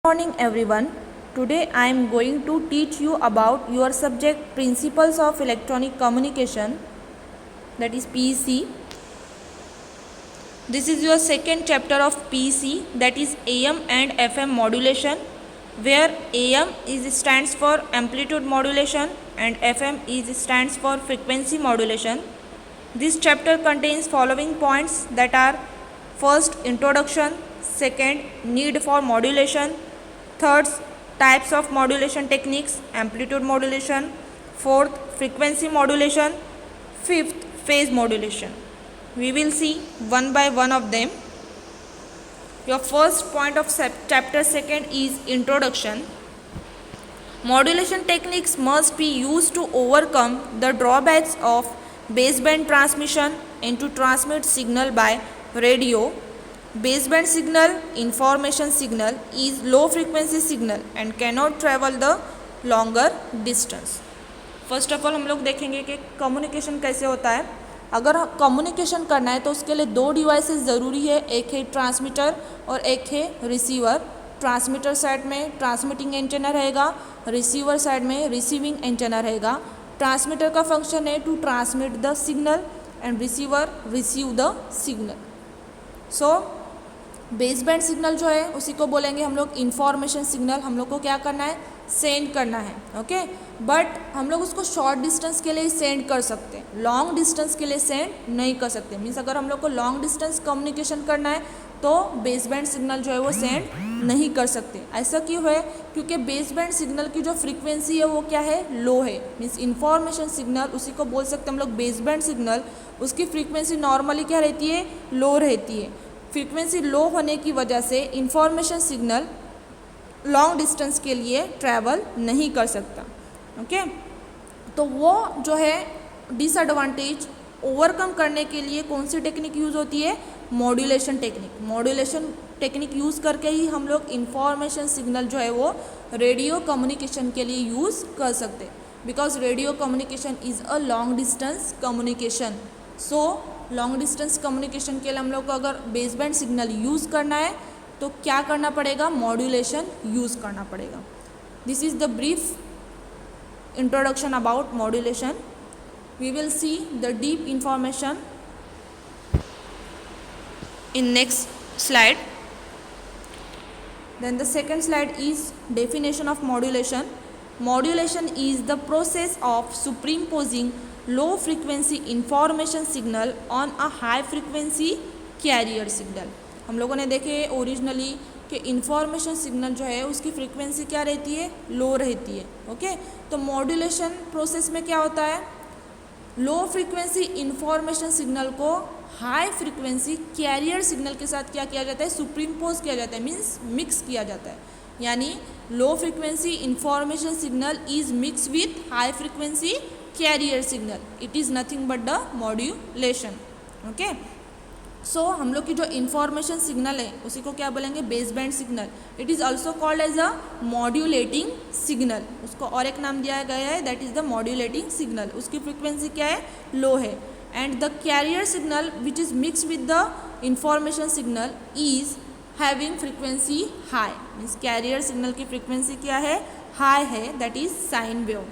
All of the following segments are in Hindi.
Morning everyone. Today I am going to teach you about your subject Principles of Electronic Communication, that is PEC. This is your second chapter of PEC, that is AM and FM modulation, where AM stands for amplitude modulation and FM stands for frequency modulation. This chapter contains following points, that are first introduction, second need for modulation, third types of modulation techniques, amplitude modulation, fourth frequency modulation, fifth phase modulation. We will see one by one of them. Your first point of chapter second is introduction. Modulation techniques must be used to overcome the drawbacks of baseband transmission and to transmit signal by radio. Baseband signal, information signal, is low frequency signal and cannot travel the longer distance. First of all हम लोग देखेंगे कि कम्युनिकेशन कैसे होता है. अगर कम्युनिकेशन करना है तो उसके लिए दो डिवाइसेस ज़रूरी है, एक है ट्रांसमीटर और एक है रिसीवर. ट्रांसमीटर साइड में ट्रांसमिटिंग एंटेना रहेगा, रिसीवर साइड में रिसीविंग एंटेना रहेगा. ट्रांसमीटर का फंक्शन है to transmit the signal and receiver receive the signal. So baseband signal जो है उसी को बोलेंगे हम लोग इंफॉर्मेशन सिग्नल. हम लोग को क्या करना है, सेंड करना है. ओके, बट हम लोग उसको शॉर्ट डिस्टेंस के लिए सेंड कर सकते हैं, लॉन्ग डिस्टेंस के लिए सेंड नहीं कर सकते. मीन्स अगर हम लोग को लॉन्ग डिस्टेंस कम्युनिकेशन करना है तो बेसबैंड सिग्नल जो है वो सेंड नहीं कर सकते. ऐसा क्यों है, क्योंकि बेसबैंड सिग्नल की जो फ्रीक्वेंसी है वो क्या है, लो है. मीन्स इंफॉर्मेशन सिग्नल उसी को बोल सकते हैं हम लोग बेसबैंड सिग्नल. उसकी फ्रीक्वेंसी नॉर्मली क्या रहती है, लो रहती है. फ्रीक्वेंसी लो होने की वजह से इंफॉर्मेशन सिग्नल लॉन्ग डिस्टेंस के लिए ट्रैवल नहीं कर सकता. ओके, तो वो जो है डिसएडवांटेज ओवरकम करने के लिए कौन सी टेक्निक यूज़ होती है, modulation technique. Modulation technique use करके ही हम लोग इंफॉर्मेशन सिग्नल जो है वो रेडियो कम्युनिकेशन के लिए यूज़ कर सकते हैं. Because radio communication is a long distance communication. So long distance communication के लिए हम लोग को अगर बेसबैंड सिग्नल यूज़ करना है तो क्या करना पड़ेगा, मॉड्यूलेशन यूज़ करना पड़ेगा. This is the brief introduction about modulation. We will see the deep information in next slide. Then the second slide is definition of modulation. Modulation is the process of superimposing low frequency information signal on a high frequency carrier signal. हम लोगों ने देखे ओरिजिनली कि इंफॉर्मेशन सिग्नल जो है उसकी फ्रीक्वेंसी क्या रहती है, लो रहती है. ओके, तो मॉड्यूलेशन प्रोसेस में क्या होता है, लो फ्रीक्वेंसी इंफॉर्मेशन सिग्नल को हाई फ्रीक्वेंसी कैरियर सिग्नल के साथ क्या किया जाता है, सुप्रीमपोज किया जाता है. मीन्स मिक्स किया जाता है. यानी low frequency information signal is mix with high frequency carrier signal. It is nothing but the modulation. Okay, so हम लोग की जो इंफॉर्मेशन सिग्नल है उसी को क्या बोलेंगे, baseband signal. It is also called as a modulating signal. उसको और एक नाम दिया गया है, that is the modulating signal. उसकी फ्रीक्वेंसी क्या है, लो है. And the carrier signal which is mix with the information signal is having frequency high. Means carrier signal की फ्रीक्वेंसी क्या है, हाई है, that is sine wave.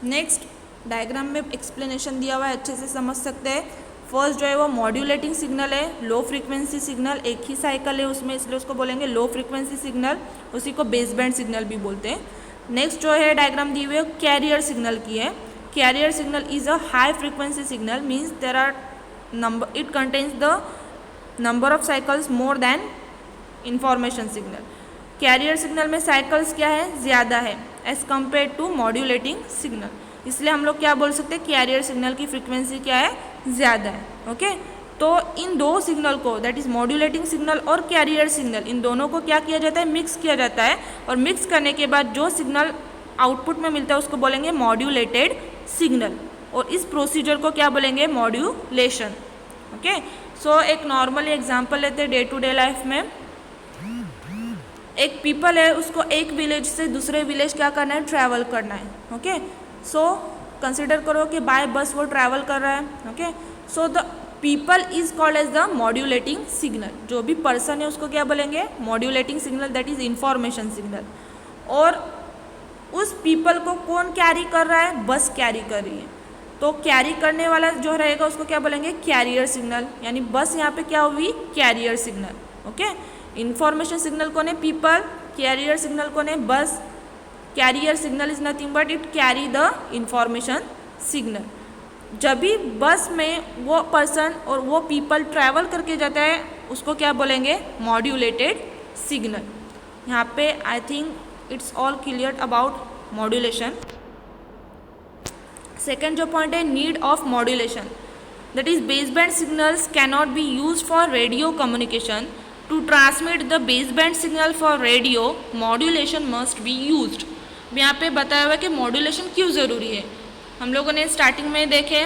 Next diagram में एक्सप्लेनेशन दिया हुआ है, अच्छे से समझ सकते हैं. फर्स्ट जो है वो मॉड्यूलेटिंग सिग्नल है, लो फ्रीक्वेंसी सिग्नल, एक ही साइकिल है उसमें, इसलिए उसको बोलेंगे लो फ्रीक्वेंसी सिग्नल. उसी को बेसबैंड सिग्नल भी बोलते हैं. नेक्स्ट जो है डायग्राम दी हुई है कैरियर सिग्नल की है. Carrier signal is a high frequency signal. Means there are number, it contains the number of cycles more than information signal. Carrier signal में साइकिल्स क्या है, ज़्यादा है as compare to modulating signal. इसलिए हम लोग क्या बोल सकते हैं, कैरियर सिग्नल की फ्रीक्वेंसी क्या है, ज़्यादा है. ओके, तो इन दो सिग्नल को, दैट इज़ मॉड्यूलेटिंग सिग्नल और कैरियर सिग्नल, इन दोनों को क्या किया जाता है, मिक्स किया जाता है. और मिक्स करने के बाद जो सिग्नल आउटपुट में मिलता है उसको बोलेंगे मॉड्यूलेटेड सिग्नल. और इस प्रोसीजर को क्या बोलेंगे, मॉड्यूलेशन. ओके, सो एक नॉर्मल एग्जांपल लेते हैं डे टू डे लाइफ में. एक पीपल है, उसको एक विलेज से दूसरे विलेज क्या करना है, ट्रैवल करना है. ओके, सो कंसिडर करो कि बाय बस वो ट्रैवल कर रहा है. Okay, so the people is called as the modulating signal, जो भी पर्सन है उसको क्या बोलेंगे, modulating signal, that is information signal. और उस पीपल को कौन कैरी कर रहा है, बस कैरी कर रही है, तो कैरी करने वाला जो रहेगा उसको क्या बोलेंगे, कैरियर सिग्नल, यानी बस यहाँ पे क्या हुई, carrier signal. Okay, information signal कौन है, पीपल, कैरियर सिग्नल कौन है, बस। Career signal is nothing but it carry the information signal. जब भी बस में वो पर्सन और वो पीपल ट्रैवल करके जाता है उसको क्या बोलेंगे, मॉड्यूलेटेड सिग्नल। यहाँ पे I think it's all clear about modulation. Second जो पॉइंट है, need of modulation, that is baseband signals cannot be use for radio communication. To transmit the baseband signal for radio modulation must be used. यहाँ पे बताया हुआ है कि मॉड्यूलेशन क्यों ज़रूरी है। हम लोगों ने स्टार्टिंग में देखे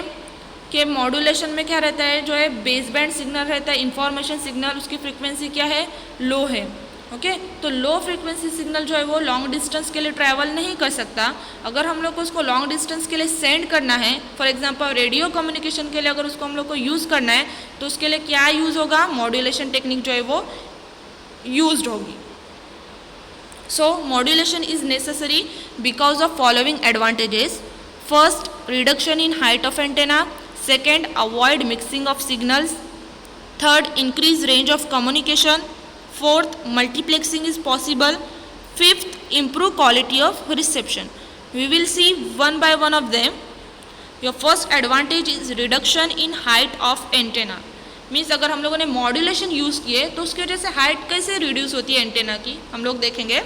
कि मॉड्यूलेशन में क्या रहता है, जो है बेसबैंड सिग्नल रहता है, इंफॉर्मेशन सिग्नल, उसकी फ्रीक्वेंसी क्या है, लो है। ओके, तो लो फ्रीक्वेंसी सिग्नल जो है वो लॉन्ग डिस्टेंस के लिए ट्रैवल नहीं कर सकता। अगर हम लोग को उसको लॉन्ग डिस्टेंस के लिए सेंड करना है, फॉर एग्जांपल रेडियो कम्युनिकेशन के लिए अगर उसको हम लोग को यूज़ करना है, तो उसके लिए क्या यूज़ होगा, मॉड्यूलेशन टेक्निक जो है वो यूज्ड होगी। So modulation is necessary because of following advantages. First, reduction in height of antenna. Second, avoid mixing of signals. Third, increase range of communication. Fourth, multiplexing is possible. Fifth, improve quality of reception. We will see one by one of them. Your first advantage is reduction in height of antenna. Means अगर हम लोगों ने मॉड्यूलेशन यूज़ किए तो उसकी वजह से हाइट कैसे रिड्यूस होती है एंटेना की, हम लोग देखेंगे।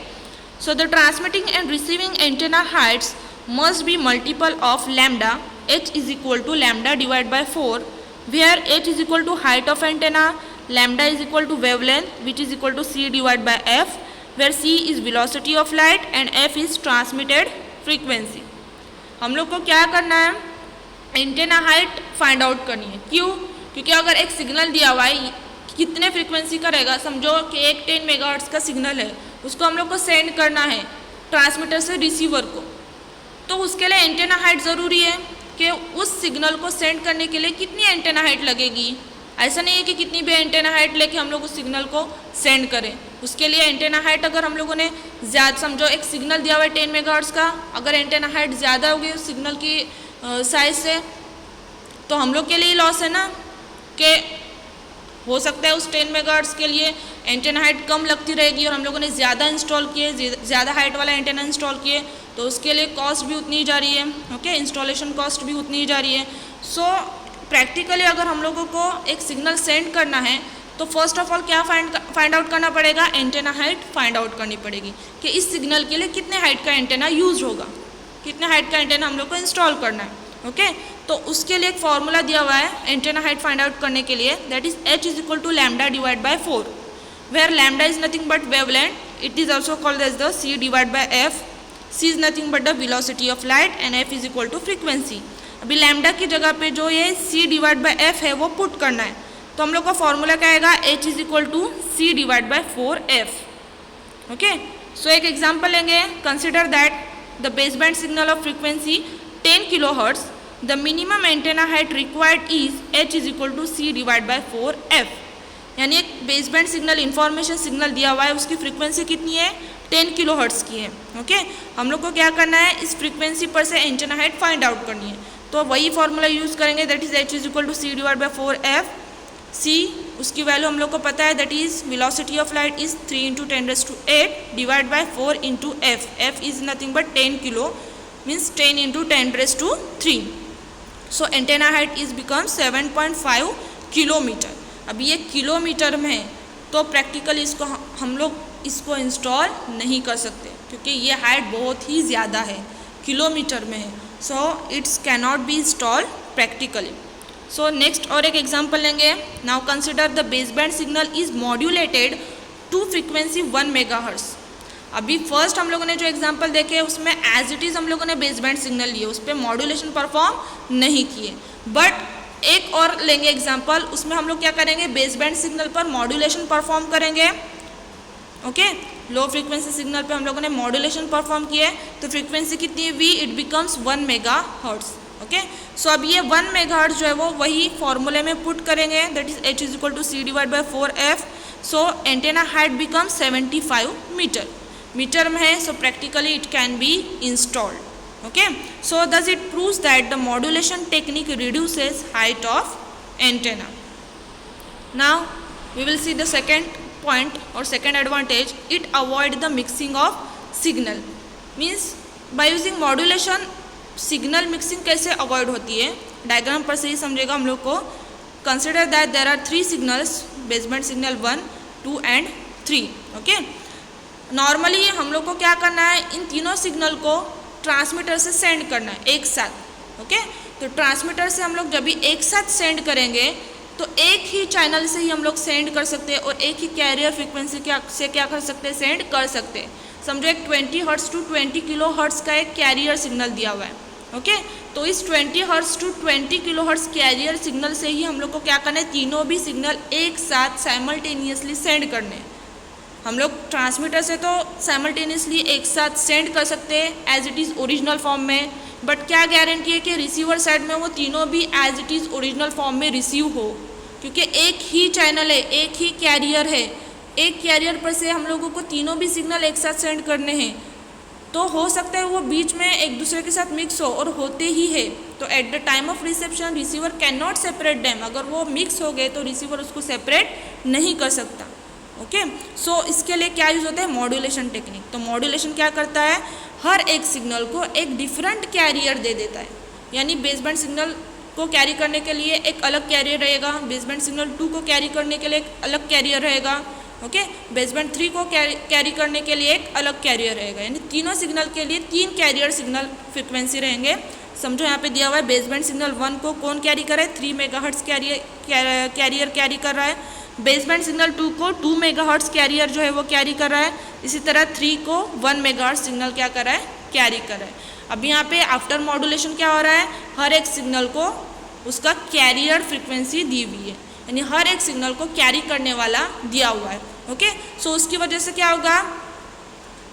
So the transmitting and receiving antenna Heights must be multiple of lambda. h is equal to lambda divided by 4, where h is equal to height of antenna, lambda is equal to wavelength which is equal to c divided by f, where c is velocity of light and f is transmitted frequency. हम लोग को क्या करना है, एंटेना हाइट फाइंड आउट करनी है। क्यों? क्योंकि अगर एक सिग्नल दिया हुआ है कितने फ्रीक्वेंसी का रहेगा, समझो कि एक 10 मेगाहर्ट्ज का सिग्नल है, उसको हम लोग को सेंड करना है ट्रांसमीटर से रिसीवर को, तो उसके लिए एंटेना हाइट ज़रूरी है कि उस सिग्नल को सेंड करने के लिए कितनी एंटेना हाइट लगेगी। ऐसा नहीं है कि कितनी भी एंटेना हाइट लेके हम लोग उस सिग्नल को सेंड करें। उसके लिए एंटेना हाइट अगर हम लोगों ने ज़्यादा, समझो एक सिग्नल दिया हुआ है 10 मेगाहर्ट्ज का, अगर एंटेना हाइट ज़्यादा होगी उस सिग्नल की साइज से, तो हम लोग के लिए लॉस है ना, कि हो सकता है उस 10 मेगाहर्ट्ज के लिए एंटेना हाइट कम लगती रहेगी और हम लोगों ने ज़्यादा इंस्टॉल किए, ज़्यादा हाइट वाला एंटेना इंस्टॉल किए, तो उसके लिए कॉस्ट भी उतनी ही जा रही है। ओके, इंस्टॉलेशन कॉस्ट भी उतनी ही जा रही है। सो प्रैक्टिकली अगर हम लोगों को एक सिग्नल सेंड करना है तो फर्स्ट ऑफ ऑल क्या फाइंड आउट करना पड़ेगा, एंटेना हाइट फाइंड आउट करनी पड़ेगी कि इस सिग्नल के लिए कितने हाइट का एंटेना यूज होगा, कितने हाइट का एंटेना हम लोग को इंस्टॉल करना है। ओके, तो उसके लिए एक फॉर्मूला दिया हुआ है एंटेना हाइट फाइंड आउट करने के लिए, that is h is equal to lambda divide by 4, where lambda is nothing but wavelength, it is also called as the c divide by f, c is nothing but the velocity of light and f is equal to frequency. अभी लैम्डा की जगह पे जो ये c डिवाइड बाय f है वो पुट करना है, तो हम लोग का फॉर्मूला क्या आएगा, h is equal to c divide by 4f। Okay, so एक एग्जांपल लेंगे, consider that the baseband signal of frequency 10 kilohertz, the minimum antenna height required is h is equal to c divide by 4f। यानी एक बेसबैंड सिग्नल इंफॉर्मेशन सिग्नल दिया हुआ है, उसकी फ्रीक्वेंसी कितनी है, 10 किलोहर्ट्ज की है। ओके, हम लोग को क्या करना है, इस फ्रीक्वेंसी पर से एंटेना हाइट फाइंड आउट करनी है, तो वही फॉर्मूला यूज़ करेंगे, that is h is equal to c divide by 4f। c उसकी वैल्यू हम लोग को पता है, that is velocity of light is 3 into 10⁸ divide by 4 into f, f is nothing but 10 kilo, means 10 into 10⁻3। So antenna height is become 7.5 kilometre. अब ये किलोमीटर में है तो प्रैक्टिकली इसको हम लोग इसको इंस्टॉल नहीं कर सकते क्योंकि ये हाइट बहुत ही ज़्यादा है, किलोमीटर में है, so it's cannot be install practically. So next और एक एग्जांपल लेंगे। Now consider the baseband signal is modulated to frequency 1 megahertz. अभी फर्स्ट हम लोगों ने जो एग्जांपल देखे उसमें एज इट इज़ हम लोगों ने बेसबैंड सिग्नल लिए, उस पर मॉड्यूलेशन परफॉर्म नहीं किए। बट एक और लेंगे एग्जांपल, उसमें हम लोग क्या करेंगे, बेसबैंड सिग्नल पर मॉड्यूलेशन परफॉर्म करेंगे। ओके, लो फ्रीक्वेंसी सिग्नल पे हम लोगों ने मॉड्यूलेशन परफॉर्म किया है, तो फ्रीक्वेंसी कितनी है v, it becomes 1 megahertz. Okay. So अब ये 1 मेगाहर्ट्ज जो है वो वही फॉर्मूले में पुट करेंगे, that is h is equal to c divide by 4f। So antenna height become 75 metre, metre में है, so practically it can be installed. Okay, so thus it proves that the modulation technique reduces height of antenna. Now we will see the second point or second advantage. It avoid the mixing of signal. Means by using modulation signal mixing कैसे avoid होती है, डायग्राम पर से ही समझेगा हम लोग को। Consider that there are 3 signals, baseband signal 1, 2 and 3. Okay, normally हम लोग को क्या करना है, इन तीनों सिग्नल को ट्रांसमीटर से सेंड करना है एक साथ। ओके, तो ट्रांसमीटर से हम लोग जब भी एक साथ सेंड करेंगे तो एक ही चैनल से ही हम लोग सेंड कर सकते हैं और एक ही कैरियर फ्रीक्वेंसी से क्या कर सकते हैं, सेंड कर सकते हैं। समझो एक 20 हर्ट्ज टू 20 किलो हर्ट्ज का एक कैरियर सिग्नल दिया हुआ है। ओके, तो इस 20 hertz to 20 kilo hertz carrier signal से ही हम लोग को क्या करना है, तीनों भी सिग्नल एक साथ साइमल्टेनियसली सेंड करने हैं। हम लोग ट्रांसमीटर से तो साइमल्टेनियसली एक साथ सेंड कर सकते हैं as it is original form में, बट क्या गारंटी है कि रिसीवर साइड में वो तीनों भी as it is original form में रिसीव हो, क्योंकि एक ही चैनल है, एक ही कैरियर है, एक कैरियर पर से हम लोगों को तीनों भी सिग्नल एक साथ सेंड करने हैं। तो हो सकता है वो बीच में एक दूसरे के साथ मिक्स हो, और होते ही है। तो at the time of reception receiver can not separate them. अगर वो मिक्स हो गए तो रिसीवर उसको सेपरेट नहीं कर सकता। ओके, सो इसके लिए क्या यूज़ होता है, मॉड्यूलेशन टेक्निक। तो मॉड्यूलेशन क्या करता है, हर एक सिग्नल को एक डिफरेंट कैरियर दे देता है। यानी बेसबैंड सिग्नल को कैरी करने के लिए एक अलग कैरियर रहेगा, बेसबैंड सिग्नल 2 को कैरी करने के लिए एक अलग कैरियर रहेगा। ओके, बेसबैंड 3 को कैरी करने के लिए एक अलग कैरियर रहेगा। यानी तीनों सिग्नल के लिए 3 कैरियर सिग्नल फ्रिक्वेंसी रहेंगे। समझो यहाँ पे दिया हुआ है बेसबैंड सिग्नल 1 को कौन कैरी कर रहा है, 3 मेगाहर्ट्ज कैरियर कैरी कर रहा है। बेसबैंड सिग्नल 2 को 2 मेगाहर्ट्ज कैरियर जो है वो कैरी कर रहा है। इसी तरह 3 को 1 मेगाहर्ट्ज सिग्नल क्या कर रहा है, कैरी कर रहा है। अब यहाँ पे आफ्टर मॉड्यूलेशन क्या हो रहा है, हर एक सिग्नल को उसका कैरियर फ्रिक्वेंसी दी हुई है, यानी हर एक सिग्नल को कैरी करने वाला दिया हुआ है। ओके, सो उसकी वजह से क्या होगा,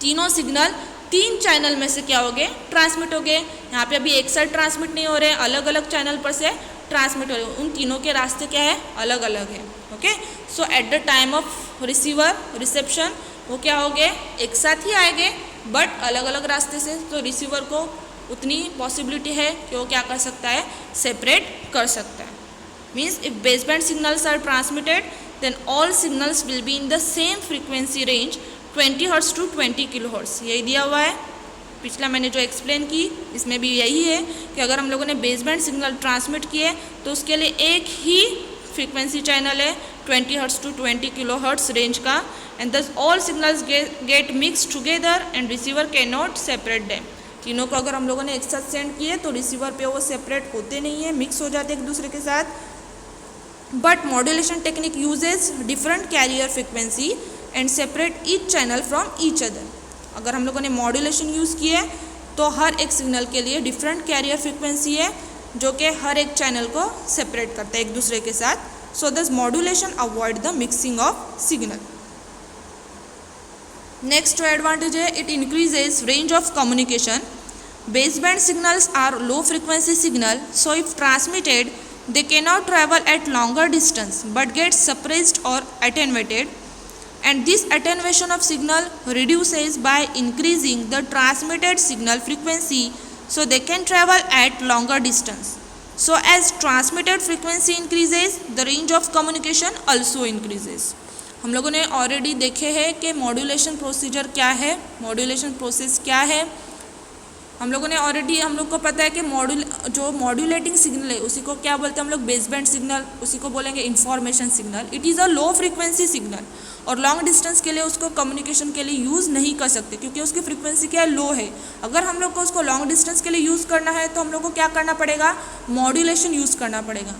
तीनों सिग्नल 3 चैनल में से क्या हो गए, ट्रांसमिट हो गए। यहाँ पे अभी एक साथ ट्रांसमिट नहीं हो रहे हैं, अलग अलग चैनल पर से ट्रांसमिट हो रहे हैं। उन तीनों के रास्ते क्या है, अलग अलग है। Okay, so at the time of receiver reception वो क्या हो गए, एक साथ ही आएंगे बट अलग अलग रास्ते से। तो रिसीवर को उतनी पॉसिबिलिटी है कि वो क्या कर सकता है, सेपरेट कर सकता है। Means if baseband signals are transmitted then all signals will be in the same frequency range 20 hertz to 20 kilo hertz. यही दिया हुआ है, पिछला मैंने जो एक्सप्लेन की इसमें भी यही है कि अगर हम लोगों ने बेसबैंड सिग्नल ट्रांसमिट किए तो उसके लिए एक ही फ्रीक्वेंसी चैनल है 20 hertz to 20 kilo hertz range का, and thus all signals get mix together and receiver can not separate them. तीनों को अगर हम लोगों ने एक साथ सेंड किए तो रिसीवर पे वो सेपरेट होते नहीं है, मिक्स हो जाते एक दूसरे के साथ। But modulation technique uses different carrier frequency and separate each channel from each other. अगर हम लोगों ने मॉड्यूलेशन यूज़ किए तो हर एक सिग्नल के लिए डिफरेंट कैरियर फ्रिक्वेंसी है जो कि हर एक चैनल को सेपरेट करता है एक दूसरे के साथ। So this modulation avoid the mixing of signal. Next advantage है, it increases range of communication. Baseband signals are low frequency signal, so if transmitted they cannot travel at longer distance but get suppressed or attenuated, and this attenuation of signal reduces by increasing the transmitted signal frequency so they can travel at longer distance. So as transmitted frequency increases the range of communication also increases. हम लोगों ने ऑलरेडी देखे हैं कि मॉड्यूलेशन प्रोसीजर क्या है, मॉड्यूलेशन प्रोसेस क्या है। हम लोगों ने ऑलरेडी, हम लोग को पता है कि मॉड्यूलेटिंग सिग्नल है उसी को क्या बोलते हैं हम लोग, बेसबैंड सिग्नल, उसी को बोलेंगे information signal. It is a low frequency signal और लॉन्ग डिस्टेंस के लिए उसको कम्युनिकेशन के लिए यूज़ नहीं कर सकते क्योंकि उसकी फ्रीक्वेंसी क्या है, लो है। अगर हम लोग को उसको लॉन्ग डिस्टेंस के लिए यूज़ करना है तो हम लोग को क्या करना पड़ेगा, मॉड्यूलेशन यूज़ करना पड़ेगा।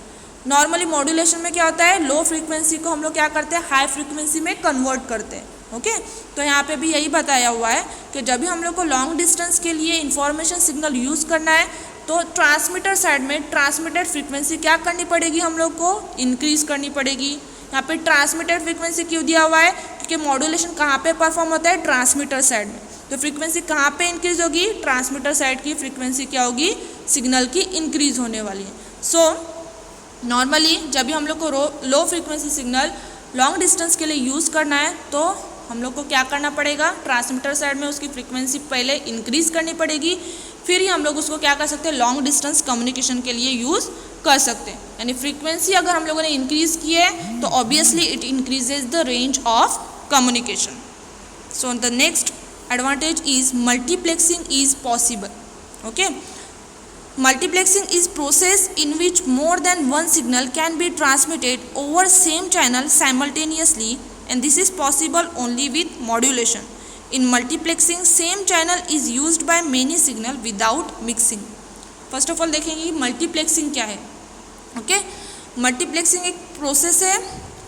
नॉर्मली मॉड्यूलेशन में क्या होता है, लो फ्रीक्वेंसी को हम लोग क्या करते हैं, हाई फ्रीक्वेंसी में कन्वर्ट करते हैं। ओके, तो यहाँ पे भी यही बताया हुआ है कि जब भी हम लोग को लॉन्ग डिस्टेंस के लिए इंफॉर्मेशन सिग्नल यूज़ करना है तो ट्रांसमीटर साइड में ट्रांसमिटेड फ्रीक्वेंसी क्या करनी पड़ेगी, हम लोग को इंक्रीज़ करनी पड़ेगी। यहाँ पे ट्रांसमिटेड फ्रीक्वेंसी क्यों दिया हुआ है, क्योंकि मॉड्यूलेशन कहाँ पे परफॉर्म होता है, ट्रांसमीटर साइड में। तो फ्रीक्वेंसी कहाँ पे इंक्रीज होगी, ट्रांसमीटर साइड की फ्रीक्वेंसी क्या होगी, सिग्नल की इंक्रीज होने वाली है। सो नॉर्मली जब भी हम लोग को लो फ्रीक्वेंसी सिग्नल लॉन्ग डिस्टेंस के लिए यूज़ करना है तो हम लोग को क्या करना पड़ेगा, ट्रांसमीटर साइड में उसकी फ्रीक्वेंसी पहले इंक्रीज करनी पड़ेगी, फिर ही हम लोग उसको क्या कर सकते हैं, लॉन्ग डिस्टेंस कम्युनिकेशन के लिए यूज़ कर सकते हैं। यानी फ्रीक्वेंसी अगर हम लोगों ने इंक्रीज की है तो obviously it increases the range of communication. So the next advantage is multiplexing is possible. Okay, multiplexing is process in which more than one signal can be transmitted over same channel simultaneously, and this is possible only with modulation. In multiplexing same channel is used by many signal without mixing. first of all देखेंगे multiplexing क्या है। okay, multiplexing एक प्रोसेस है,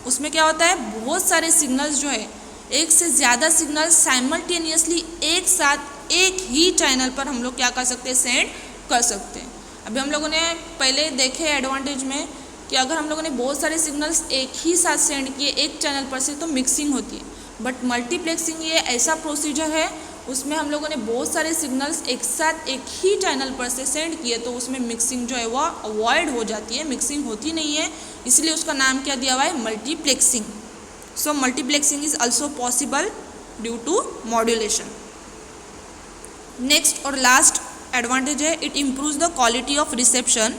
उसमें क्या होता है, बहुत सारे सिग्नल्स जो है, एक से ज़्यादा सिग्नल साइमल्टेनियसली एक साथ एक ही चैनल पर हम लोग क्या कर सकते हैं, सेंड कर सकते हैं। अभी हम लोगों ने पहले देखे एडवांटेज में कि अगर हम लोगों ने बहुत सारे सिग्नल्स एक ही साथ सेंड किए एक चैनल पर से तो मिक्सिंग होती है, बट मल्टीप्लेक्सिंग ये ऐसा प्रोसीजर है उसमें हम लोगों ने बहुत सारे सिग्नल्स एक साथ एक ही चैनल पर से सेंड किए तो उसमें मिक्सिंग जो है वो अवॉइड हो जाती है, मिक्सिंग होती नहीं है, इसलिए उसका नाम क्या दिया हुआ है, multiplexing. So multiplexing is also possible due to modulation. Next और last advantage है, it improves the quality of reception.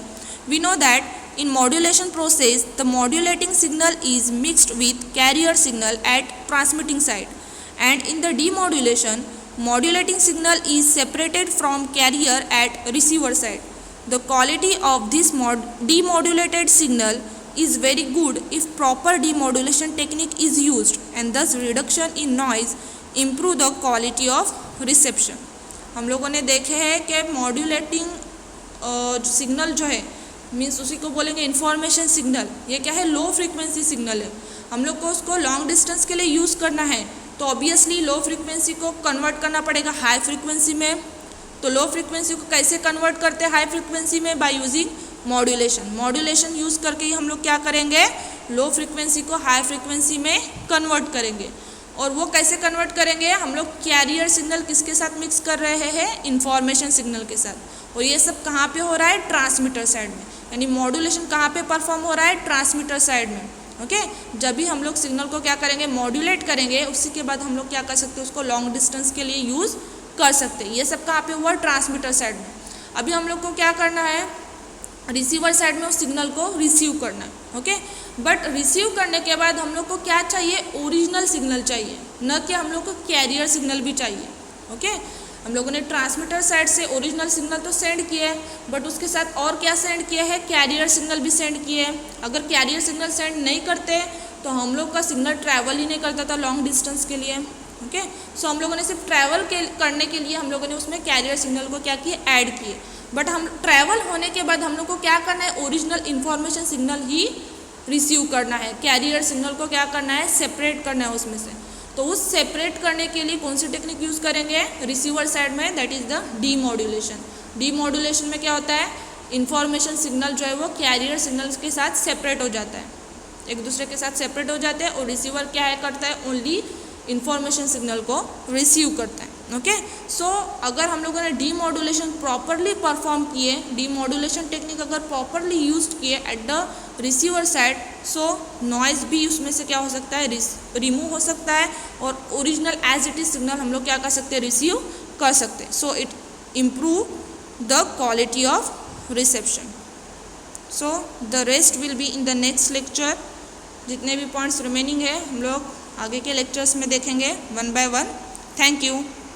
We know that in modulation process the modulating signal is mixed with carrier signal at transmitting side, and in the demodulation modulating signal is separated from carrier at receiver side. The quality of this demodulated signal is very good if proper demodulation technique is used, and thus reduction in noise improve the quality of reception. हम लोगों ने देखे हैं कि मॉड्यूलेटिंग सिग्नल जो है मीन्स उसी को बोलेंगे इंफॉर्मेशन सिग्नल, ये क्या है, लो फ्रीक्वेंसी सिग्नल है, हम लोग को उसको लॉन्ग डिस्टेंस के लिए यूज़ करना है तो ऑब्वियसली लो फ्रीक्वेंसी को कन्वर्ट करना पड़ेगा हाई फ्रीक्वेंसी में। तो लो फ्रीक्वेंसी को कैसे कन्वर्ट करते हैं हाई फ्रीक्वेंसी में, by using modulation. Modulation use करके ही हम लोग क्या करेंगे, लो फ्रीक्वेंसी को हाई फ्रीक्वेंसी में कन्वर्ट करेंगे। और वो कैसे कन्वर्ट करेंगे, हम लोग कैरियर सिग्नल किसके साथ मिक्स कर रहे हैं, इंफॉर्मेशन सिग्नल के साथ, और ये सब कहाँ पे हो रहा है, ट्रांसमीटर साइड में। यानी मॉड्यूलेशन कहाँ पे परफॉर्म हो रहा है, ट्रांसमीटर साइड में। ओके, जब भी हम लोग सिग्नल को क्या करेंगे, मॉड्यूलेट करेंगे, उसी के बाद हम लोग क्या कर सकते हैं, उसको लॉन्ग डिस्टेंस के लिए यूज़ कर सकते हैं। ये सब कहाँ पे हुआ, ट्रांसमीटर साइड में। अभी हम लोग को क्या करना है, रिसीवर साइड में उस सिग्नल को रिसीव करना है। ओके, बट रिसीव करने के बाद हम लोग को क्या चाहिए, ओरिजिनल सिग्नल चाहिए, न कि हम लोग को कैरियर सिग्नल भी चाहिए। ओके, हम लोगों ने ट्रांसमीटर साइड से ओरिजिनल सिग्नल तो सेंड किए हैं, बट उसके साथ और क्या सेंड किया है, कैरियर सिग्नल भी सेंड किए हैं। अगर कैरियर सिग्नल सेंड नहीं करते तो हम लोग का सिग्नल ट्रैवल ही नहीं करता था लॉन्ग डिस्टेंस के लिए। ओके, सो हम लोगों ने सिर्फ ट्रैवल करने के लिए हम लोगों ने उसमें कैरियर सिग्नल को क्या किए, ऐड किए। बट हम ट्रैवल होने के बाद हम लोग को क्या करना है, ओरिजिनल इन्फॉर्मेशन सिग्नल ही रिसीव करना है, कैरियर सिग्नल को क्या करना है, सेपरेट करना है उसमें से। तो उस सेपरेट करने के लिए कौन सी टेक्निक यूज़ करेंगे, रिसीवर साइड में, that is the demodulation. Demodulation में क्या होता है, इन्फॉर्मेशन सिग्नल जो है वो कैरियर सिग्नल के साथ सेपरेट हो जाता है, एक दूसरे के साथ सेपरेट हो जाते हैं, और रिसीवर क्या है करता है, ओनली इन्फॉर्मेशन सिग्नल को रिसीव करता है। ओके, सो अगर हम लोगों ने डीमॉड्यूलेशन प्रॉपरली परफॉर्म किए, डीमॉड्यूलेशन टेक्निक अगर प्रॉपरली यूज किए at the receiver side, so noise भी उसमें से क्या हो सकता है, रिमूव हो सकता है, और original as it is signal हम लोग क्या कर सकते हैं, रिसीव कर सकते हैं। So it improve the quality of reception. So the rest will be in the next lecture. जितने भी पॉइंट्स रिमेनिंग है हम लोग आगे के लेक्चर्स में देखेंगे one by one. Thank you.